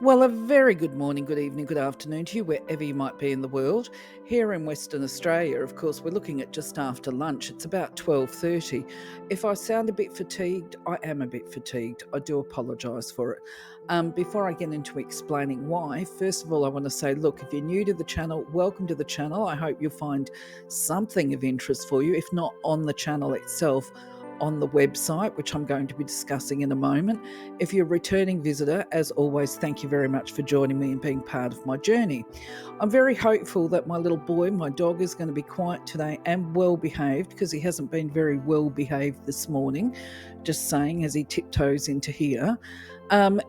Well, a very good morning, good evening, good afternoon to you, wherever you might be in the world. Here in Western Australia, of course, we're looking at just after lunch. It's about 12:30. If I sound a bit fatigued, I am a bit fatigued. I do apologise for it. Before I get into explaining why, first of all, I want to say, look, if you're new to the channel, welcome to the channel. I hope you'll find something of interest for you, if not on the channel itself, on the website, which I'm going to be discussing in a moment. If you're a returning visitor, as always, thank you very much for joining me and being part of my journey. I'm very hopeful that my little boy, my dog, is going to be quiet today and well behaved, because he hasn't been very well behaved this morning, just saying, as he tiptoes into here.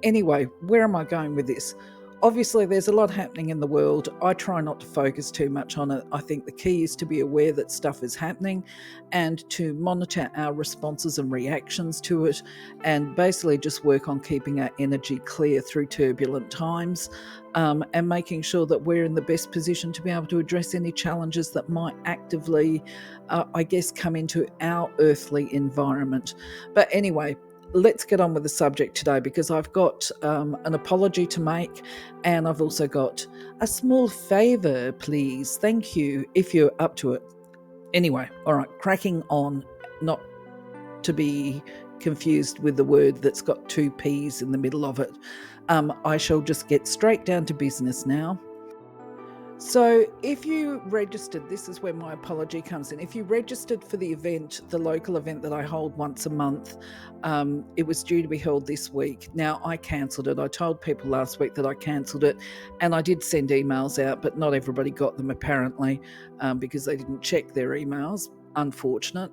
Anyway, where am I going with this? Obviously, there's a lot happening in the world. I try not to focus too much on it. I think the key is to be aware that stuff is happening and to monitor our responses and reactions to it, and basically just work on keeping our energy clear through turbulent times, and making sure that we're in the best position to be able to address any challenges that might actively, come into our earthly environment. But anyway, let's get on with the subject today, because I've got an apology to make, and I've also got a small favour, please. Thank you, if you're up to it. Anyway, all right, cracking on, not to be confused with the word that's got two P's in the middle of it. I shall just get straight down to business now. So if you registered, this is where my apology comes in. If you registered for the event, the local event that I hold once a month, it was due to be held this week. Now, I cancelled it. I told people last week that I cancelled it, and I did send emails out, but not everybody got them apparently, because they didn't check their emails. Unfortunate.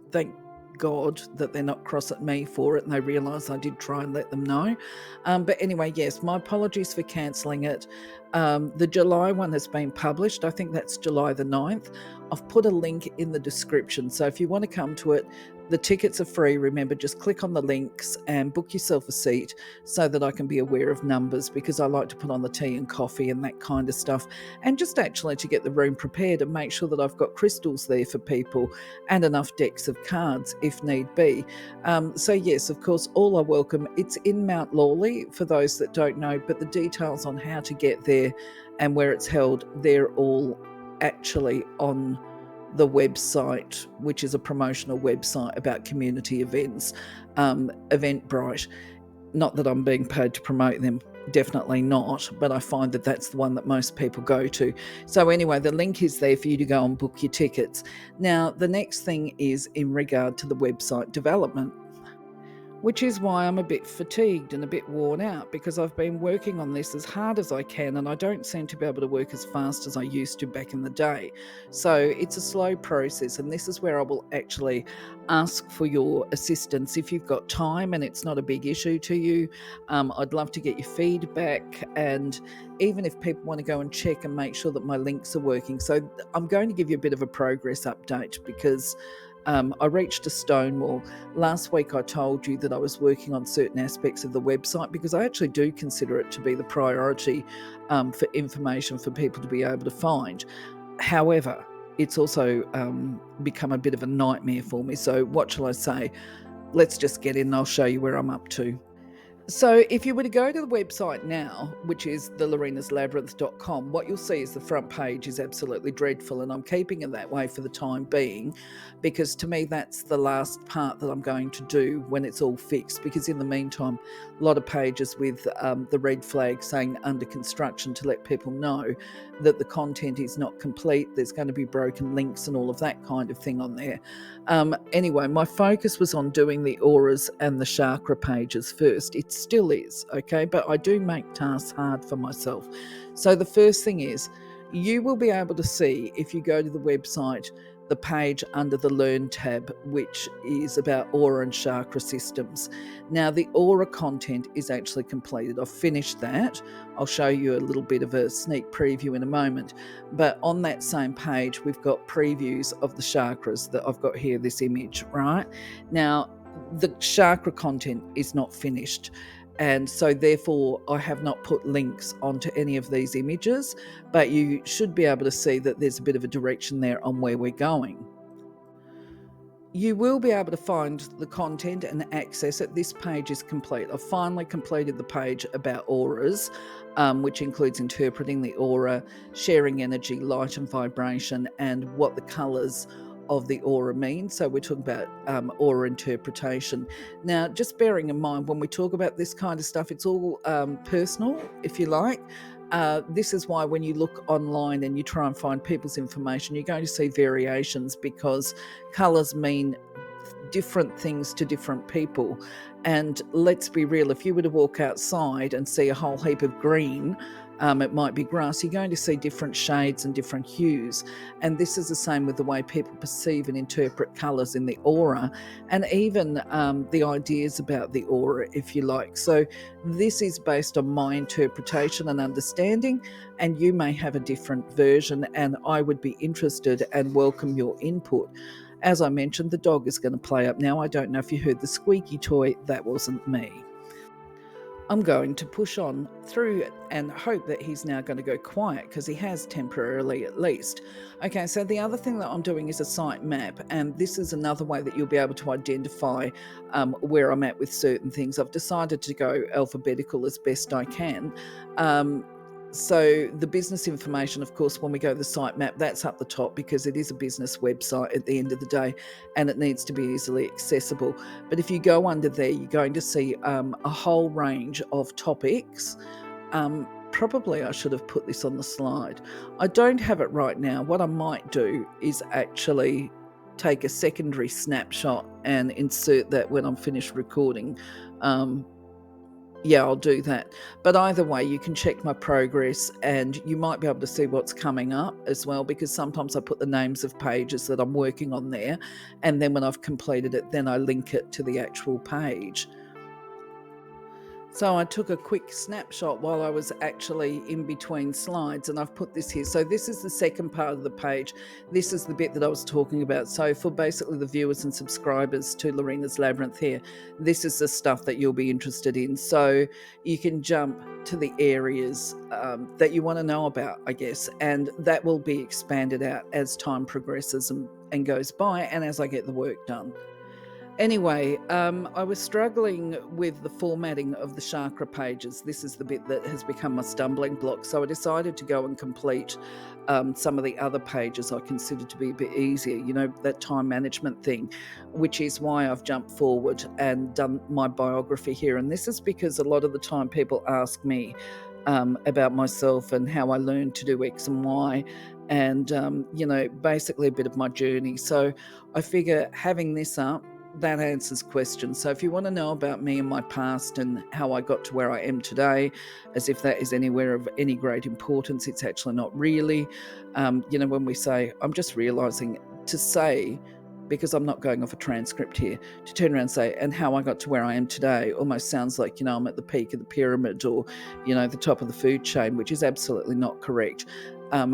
Thank God that they're not cross at me for it, and they realise I did try and let them know. But anyway, yes, my apologies for cancelling it. The July one has been published. I think that's July the 9th. I've put a link in the description. So if you want to come to it, the tickets are free. Remember, just click on the links and book yourself a seat so that I can be aware of numbers, because I like to put on the tea and coffee and that kind of stuff. And just actually to get the room prepared and make sure that I've got crystals there for people and enough decks of cards if need be. So yes, of course, all are welcome. It's in Mount Lawley, for those that don't know, but the details on how to get there and where it's held, they're all actually on the website, which is a promotional website about community events, Eventbrite. Not that I'm being paid to promote them, definitely not, but I find that that's the one that most people go to. So anyway, the link is there for you to go and book your tickets. Now, the next thing is in regard to the website development, which is why I'm a bit fatigued and a bit worn out, because I've been working on this as hard as I can, and I don't seem to be able to work as fast as I used to back in the day. So it's a slow process, and this is where I will actually ask for your assistance if you've got time and it's not a big issue to you. I'd love to get your feedback, and even if people want to go and check and make sure that my links are working. So I'm going to give you a bit of a progress update, because I reached a stone wall. Last week I told you that I was working on certain aspects of the website, because I actually do consider it to be the priority for information for people to be able to find. However, it's also become a bit of a nightmare for me. So what shall I say? Let's just get in and I'll show you where I'm up to. So if you were to go to the website now, which is thelorenaslabyrinth.com, what you'll see is the front page is absolutely dreadful, and I'm keeping it that way for the time being, because to me that's the last part that I'm going to do when it's all fixed, because in the meantime, a lot of pages with the red flag saying under construction, to let people know that the content is not complete. There's going to be broken links and all of that kind of thing on there. Anyway, my focus was on doing the auras and the chakra pages first. It still is, okay? But I do make tasks hard for myself. So the first thing is, you will be able to see, if you go to the website, the page under the Learn tab, which is about aura and chakra systems. Now, the aura content is actually completed. I've finished that. I'll show you a little bit of a sneak preview in a moment. But on that same page, we've got previews of the chakras that I've got here, this image, right? Now, the chakra content is not finished. And so therefore I have not put links onto any of these images, but you should be able to see that there's a bit of a direction there on where we're going. You will be able to find the content and access it. This page is complete. I've finally completed the page about auras, which includes interpreting the aura, sharing energy, light and vibration, and what the colours of the aura mean. So we're talking about aura interpretation. Now, just bearing in mind, when we talk about this kind of stuff, it's all personal, if you like. This is why when you look online and you try and find people's information, you're going to see variations, because colours mean different things to different people. And let's be real, if you were to walk outside and see a whole heap of green, it might be grass, you're going to see different shades and different hues. And this is the same with the way people perceive and interpret colours in the aura, and even the ideas about the aura, if you like. So this is based on my interpretation and understanding, and you may have a different version, and I would be interested and welcome your input. As I mentioned, the dog is going to play up now. I don't know if you heard the squeaky toy. That wasn't me. I'm going to push on through it and hope that he's now going to go quiet, because he has temporarily at least. Okay, so the other thing that I'm doing is a site map, and this is another way that you'll be able to identify where I'm at with certain things. I've decided to go alphabetical as best I can. So the business information, of course, when we go to the site map, that's up the top, because it is a business website at the end of the day, and it needs to be easily accessible. But if you go under there, you're going to see a whole range of topics. Probably I should have put this on the slide. I don't have it right now. What I might do is actually take a secondary snapshot and insert that when I'm finished recording. Yeah, I'll do that. But either way, you can check my progress, and you might be able to see what's coming up as well, because sometimes I put the names of pages that I'm working on there, and then when I've completed it, then I link it to the actual page. So I took a quick snapshot while I was actually in between slides, and I've put this here. So this is the second part of the page. This is the bit that I was talking about. So for basically the viewers and subscribers to Lorena's Labyrinth here, this is the stuff that you'll be interested in. So you can jump to the areas that you want to know about, I guess, and that will be expanded out as time progresses and goes by, and as I get the work done. Anyway, I was struggling with the formatting of the chakra pages. This is the bit that has become my stumbling block. So I decided to go and complete some of the other pages I considered to be a bit easier, that time management thing, which is why I've jumped forward and done my biography here. And this is because a lot of the time people ask me about myself and how I learned to do X and Y, and, basically a bit of my journey. So I figure having this up, that answers questions. So if you want to know about me and my past and how I got to where I am today, as if that is anywhere of any great importance, it's actually not really. When we say, I'm just realizing to say, because I'm not going off a transcript here, to turn around and say, and how I got to where I am today, almost sounds like, I'm at the peak of the pyramid, or, the top of the food chain, which is absolutely not correct.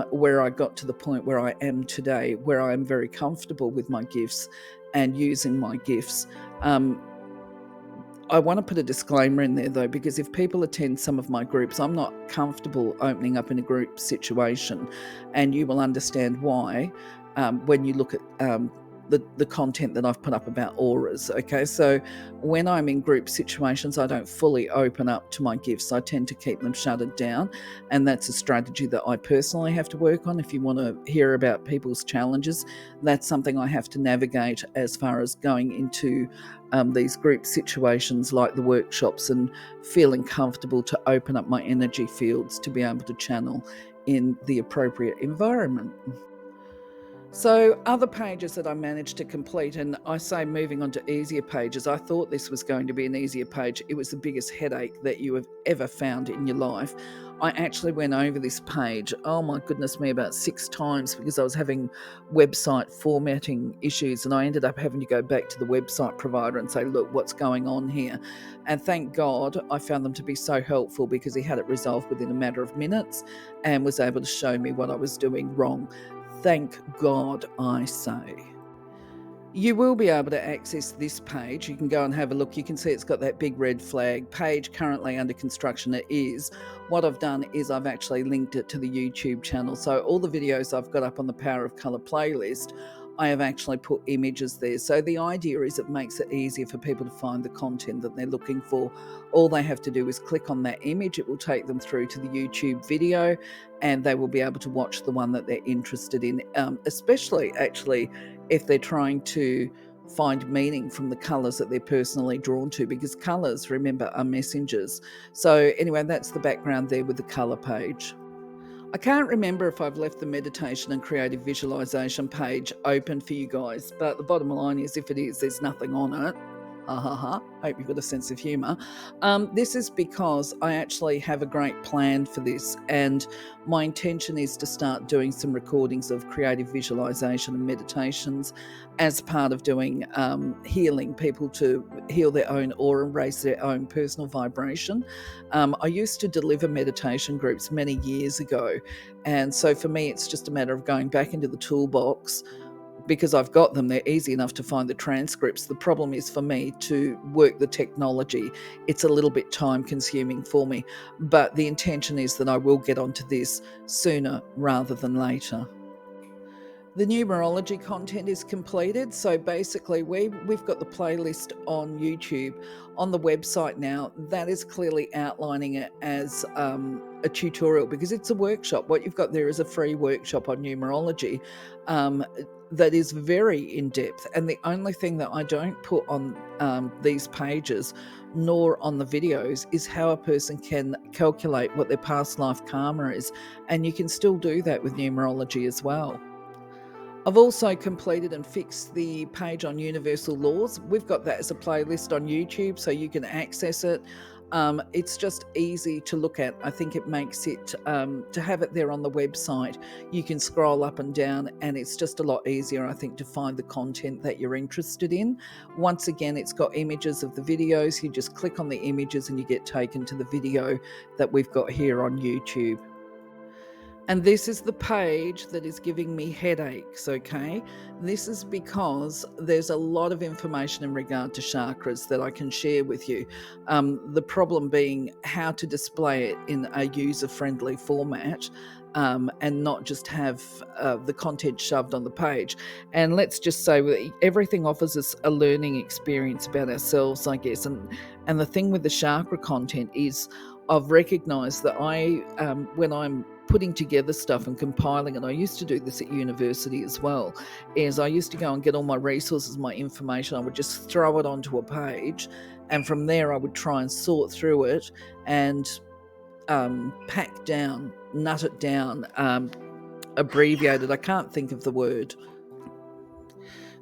Where I got to the point where I am today, where I am very comfortable with my gifts and using my gifts. I want to put a disclaimer in there, though, because if people attend some of my groups, I'm not comfortable opening up in a group situation, and you will understand why when you look at the content that I've put up about auras. Okay, so when I'm in group situations, I don't fully open up to my gifts. I tend to keep them shuttered down, and that's a strategy that I personally have to work on. If you want to hear about people's challenges, that's something I have to navigate as far as going into these group situations like the workshops, and feeling comfortable to open up my energy fields to be able to channel in the appropriate environment. So other pages that I managed to complete, and I say moving on to easier pages, I thought this was going to be an easier page. It was the biggest headache that you have ever found in your life. I actually went over this page, oh my goodness me, about 6 times, because I was having website formatting issues, and I ended up having to go back to the website provider and say, look, what's going on here? And thank God I found them to be so helpful, because he had it resolved within a matter of minutes and was able to show me what I was doing wrong. Thank God, I say. You will be able to access this page. You can go and have a look. You can see it's got that big red flag. Page currently under construction. It is. What I've done is I've actually linked it to the YouTube channel. So all the videos I've got up on the Power of Colour playlist, I have actually put images there. So the idea is it makes it easier for people to find the content that they're looking for. All they have to do is click on that image. It will take them through to the YouTube video, and they will be able to watch the one that they're interested in, especially actually if they're trying to find meaning from the colours that they're personally drawn to, because colours, remember, are messengers. So anyway, that's the background there with the colour page. I can't remember if I've left the meditation and creative visualization page open for you guys, but the bottom line is, if it is, there's nothing on it. Ha ha ha. Hope you've got a sense of humour. This is because I actually have a great plan for this, and my intention is to start doing some recordings of creative visualization and meditations as part of doing healing, people to heal their own aura, raise their own personal vibration. I used to deliver meditation groups many years ago, and so for me it's just a matter of going back into the toolbox. Because I've got them, they're easy enough to find the transcripts. The problem is for me to work the technology. It's a little bit time consuming for me, but the intention is that I will get onto this sooner rather than later. The numerology content is completed. So basically we've got the playlist on YouTube. On the website now, that is clearly outlining it as a tutorial, because it's a workshop. What you've got there is a free workshop on numerology that is very in-depth. And the only thing that I don't put on these pages nor on the videos is how a person can calculate what their past life karma is. And you can still do that with numerology as well. I've also completed and fixed the page on universal laws. We've got that as a playlist on YouTube, so you can access it. It's just easy to look at. I think it makes it, to have it there on the website, you can scroll up and down, and it's just a lot easier, I think, to find the content that you're interested in. Once again, it's got images of the videos. You just click on the images and you get taken to the video that we've got here on YouTube. And this is the page that is giving me headaches, okay? This is because there's a lot of information in regard to chakras that I can share with you. The problem being how to display it in a user-friendly format, and not just have the content shoved on the page. And let's just say everything offers us a learning experience about ourselves, I guess. And the thing with the chakra content is I've recognised that when I'm putting together stuff and compiling it, I used to do this at university as well, is I used to go and get all my resources, my information, I would just throw it onto a page, and from there I would try and sort through it and pack down, nut it down, abbreviate it. I can't think of the word.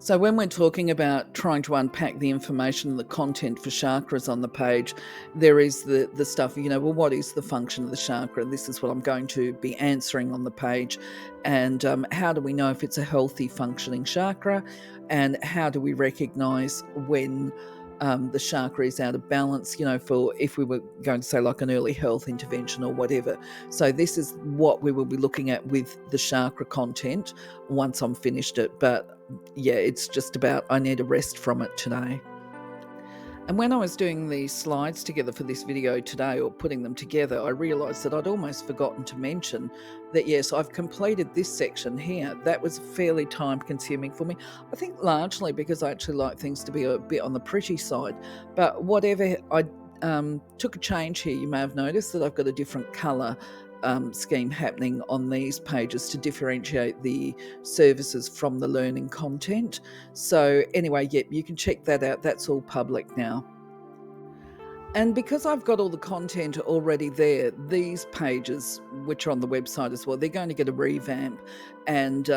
So when we're talking about trying to unpack the information and the content for chakras on the page, there is the stuff, well, what is the function of the chakra? This is what I'm going to be answering on the page. And how do we know if it's a healthy functioning chakra? And how do we recognize when the chakra is out of balance, for if we were going to say like an early health intervention or whatever. So this is what we will be looking at with the chakra content once I'm finished it. But yeah, it's just about I need a rest from it today. And when I was doing the slides together for this video today, or putting them together, I realised that I'd almost forgotten to mention that, yes, I've completed this section here. That was fairly time consuming for me. I think largely because I actually like things to be a bit on the pretty side. But whatever, I took a change here. You may have noticed that I've got a different colour scheme happening on these pages to differentiate the services from the learning content. So anyway, yep, you can check that out. That's all public now. And because I've got all the content already there, these pages, which are on the website as well, they're going to get a revamp. And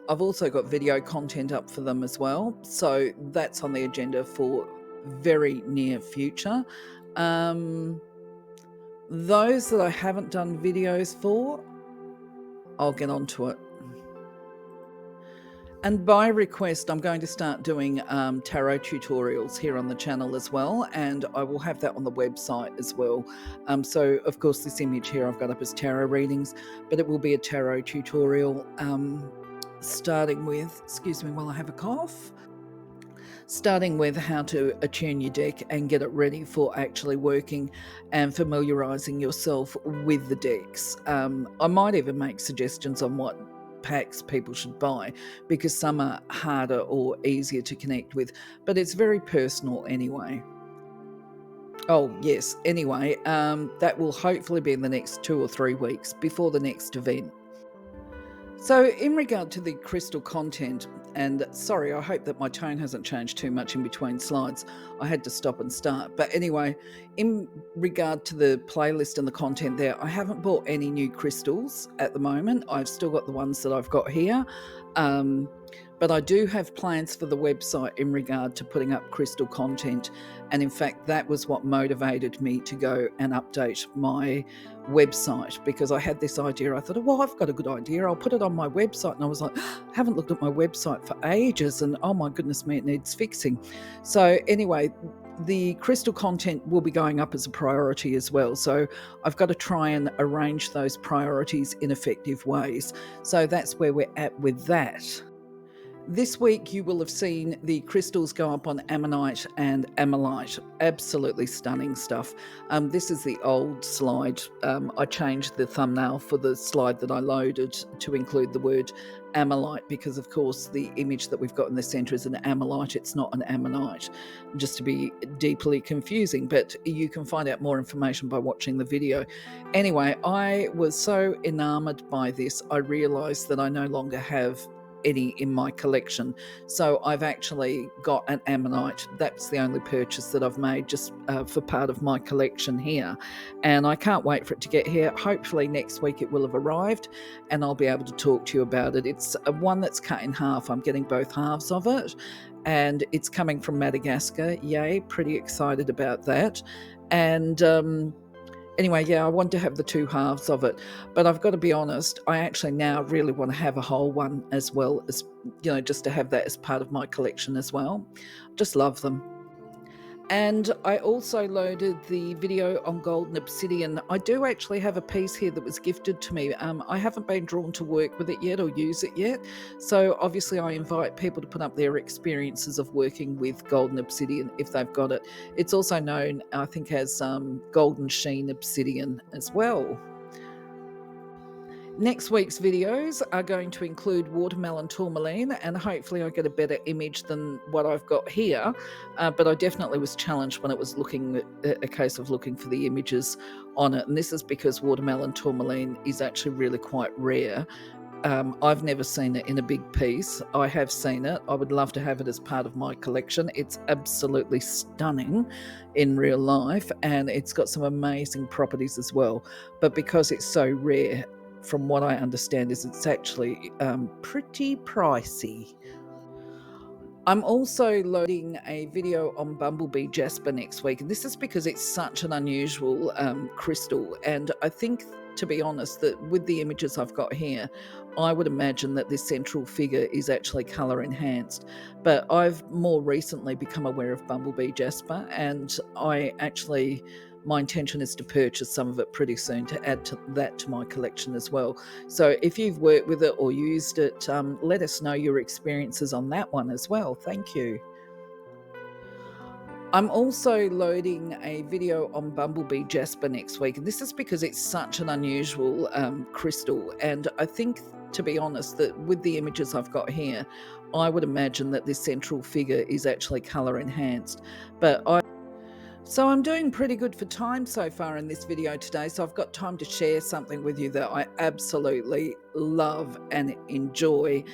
I've also got video content up for them as well. So that's on the agenda for very near future. Those that I haven't done videos for, I'll get onto it. And by request, I'm going to start doing tarot tutorials here on the channel as well, and I will have that on the website as well. So, of course, this image here I've got up as tarot readings, but it will be a tarot tutorial starting with, excuse me while I have a cough, starting with how to attune your deck and get it ready for actually working and familiarising yourself with the decks. I might even make suggestions on what packs people should buy, because some are harder or easier to connect with, but it's very personal anyway. Oh, yes. Anyway, that will hopefully be in the next 2 or 3 weeks before the next event. So, in regard to the crystal content, and sorry, I hope that my tone hasn't changed too much in between slides. I had to stop and start. But anyway, in regard to the playlist and the content there, I haven't bought any new crystals at the moment. I've still got the ones that I've got here. But I do have plans for the website in regard to putting up crystal content. And in fact, that was what motivated me to go and update my website, because I had this idea. I thought, well, I've got a good idea. I'll put it on my website. And I was like, I haven't looked at my website for ages. And oh my goodness me, it needs fixing. So anyway, the crystal content will be going up as a priority as well. So I've got to try and arrange those priorities in effective ways. So that's where we're at with that. This week you will have seen the crystals go up on Ammonite and Ammolite. Absolutely stunning stuff. This is the old slide. I changed the thumbnail for the slide that I loaded to include the word Ammolite, because of course the image that we've got in the centre is an Ammolite, it's not an Ammonite, just to be deeply confusing, but you can find out more information by watching the video. Anyway, I was so enamoured by this, I realised that I no longer have any in my collection. So I've actually got an Ammonite. That's the only purchase that I've made, just for part of my collection here. And I can't wait for it to get here. Hopefully next week it will have arrived and I'll be able to talk to you about it. It's one that's cut in half. I'm getting both halves of it. And it's coming from Madagascar. Yay, pretty excited about that. And anyway, yeah, I want to have the two halves of it, but I've got to be honest, I actually now really want to have a whole one as well, as, just to have that as part of my collection as well. Just love them. And I also loaded the video on golden obsidian. I do actually have a piece here that was gifted to me. I haven't been drawn to work with it yet or use it yet. So obviously I invite people to put up their experiences of working with golden obsidian if they've got it. It's also known, I think, as golden sheen obsidian as well. Next week's videos are going to include watermelon tourmaline, and hopefully I get a better image than what I've got here, but I definitely was challenged when it was a case of looking for the images on it, and this is because watermelon tourmaline is actually really quite rare. I've never seen it in a big piece. I have seen it. I would love to have it as part of my collection. It's absolutely stunning in real life, and it's got some amazing properties as well, but because it's so rare, from what I understand, is it's actually pretty pricey. I'm also loading a video on Bumblebee Jasper next week, and this is because it's such an unusual crystal, and I think, to be honest, that with the images I've got here, I would imagine that this central figure is actually colour enhanced, but I've more recently become aware of Bumblebee Jasper, and my intention is to purchase some of it pretty soon to add to my collection as well. So if you've worked with it or used it, let us know your experiences on that one as well. Thank you. I'm also loading a video on Bumblebee Jasper next week, and this is because it's such an unusual crystal, and I think, to be honest, that with the images I've got here, I would imagine that this central figure is actually colour enhanced, so I'm doing pretty good for time so far in this video today, so I've got time to share something with you that I absolutely love and enjoy,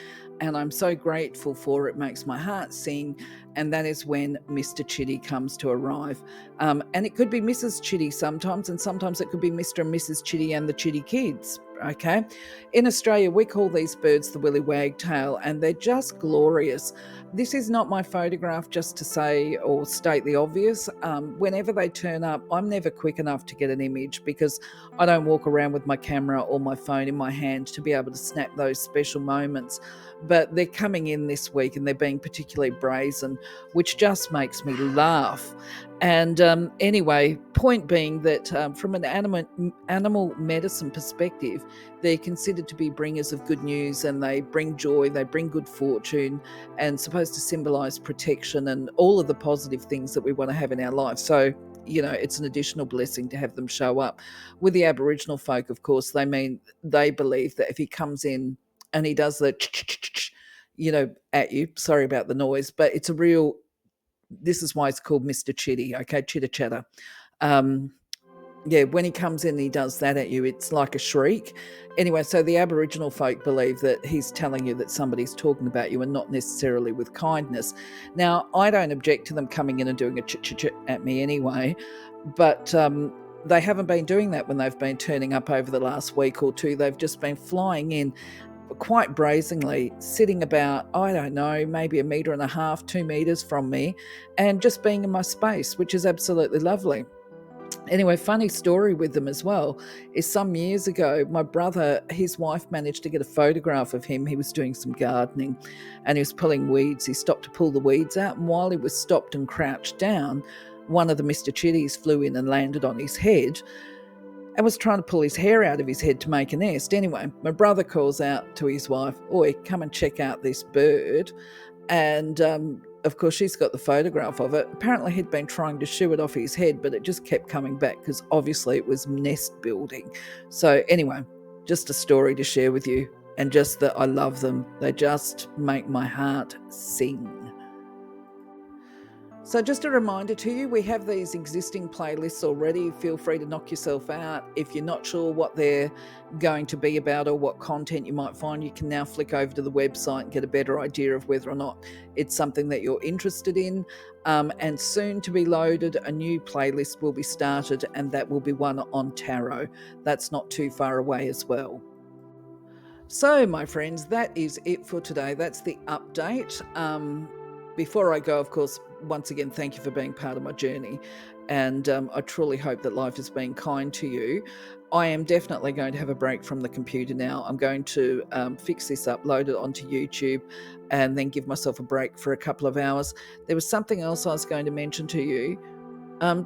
and I'm so grateful for. It makes my heart sing, and that is when Mr Chitty comes to arrive. And it could be Mrs Chitty sometimes, and sometimes it could be Mr and Mrs Chitty and the Chitty kids. Okay, in Australia we call these birds the willy wagtail, and they're just glorious. This is not my photograph just to say or state the obvious. Whenever they turn up, I'm never quick enough to get an image because I don't walk around with my camera or my phone in my hand to be able to snap those special moments. But they're coming in this week and they're being particularly brazen, which just makes me laugh. And anyway, point being that from an animal medicine perspective, they're considered to be bringers of good news, and they bring joy, they bring good fortune, and supposed to symbolize protection and all of the positive things that we want to have in our life. So, it's an additional blessing to have them show up. With the Aboriginal folk, of course, they believe that if he comes in and he does the at you. Sorry about the noise, but it's a real, this is why it's called Mr. Chitty, okay, chitter chatter. Yeah, when he comes in and he does that at you, it's like a shriek. Anyway, so the Aboriginal folk believe that he's telling you that somebody's talking about you and not necessarily with kindness. Now, I don't object to them coming in and doing a chit at me anyway, but they haven't been doing that when they've been turning up over the last week or two. They've just been flying in quite brazenly, sitting about, I don't know, maybe 1.5 meters, 2 meters from me, and just being in my space, which is absolutely lovely. Anyway, funny story with them as well is some years ago, my brother, his wife managed to get a photograph of him. He was doing some gardening and he was pulling weeds. He stopped to pull the weeds out, and while he was stopped and crouched down, one of the Mr. Chitties flew in and landed on his head and was trying to pull his hair out of his head to make a nest. Anyway, my brother calls out to his wife, "Oi, come and check out this bird." And of course, she's got the photograph of it. Apparently, he'd been trying to shoo it off his head, but it just kept coming back because obviously it was nest building. So anyway, just a story to share with you, and just that I love them. They just make my heart sing. So just a reminder to you, we have these existing playlists already. Feel free to knock yourself out. If you're not sure what they're going to be about or what content you might find, you can now flick over to the website and get a better idea of whether or not it's something that you're interested in. And soon to be loaded, a new playlist will be started, and that will be one on tarot. That's not too far away as well. So, my friends, that is it for today. That's the update. Before I go, of course, once again, thank you for being part of my journey. And I truly hope that life has been kind to you. I am definitely going to have a break from the computer now. I'm going to fix this up, load it onto YouTube, and then give myself a break for a couple of hours. There was something else I was going to mention to you.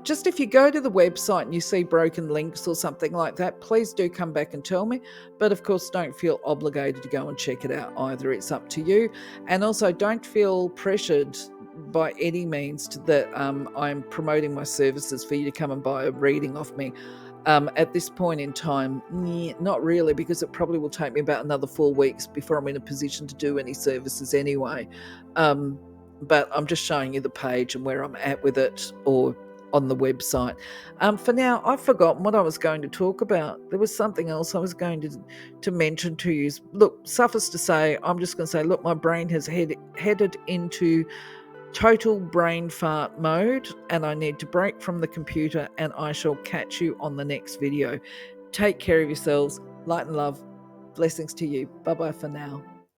Just if you go to the website and you see broken links or something like that, please do come back and tell me. But of course, don't feel obligated to go and check it out either. It's up to you. And also, don't feel pressured by any means that I'm promoting my services for you to come and buy a reading off me. At this point in time, not really, because it probably will take me about another 4 weeks before I'm in a position to do any services anyway. But I'm just showing you the page and where I'm at with it, or on the website. For now, I've forgotten what I was going to talk about. There was something else I was going to mention to you. Look, suffice to say, I'm just going to say, look, my brain has headed into total brain fart mode, and I need to break from the computer, and I shall catch you on the next video. Take care of yourselves. Light and love. Blessings to you. Bye-bye for now.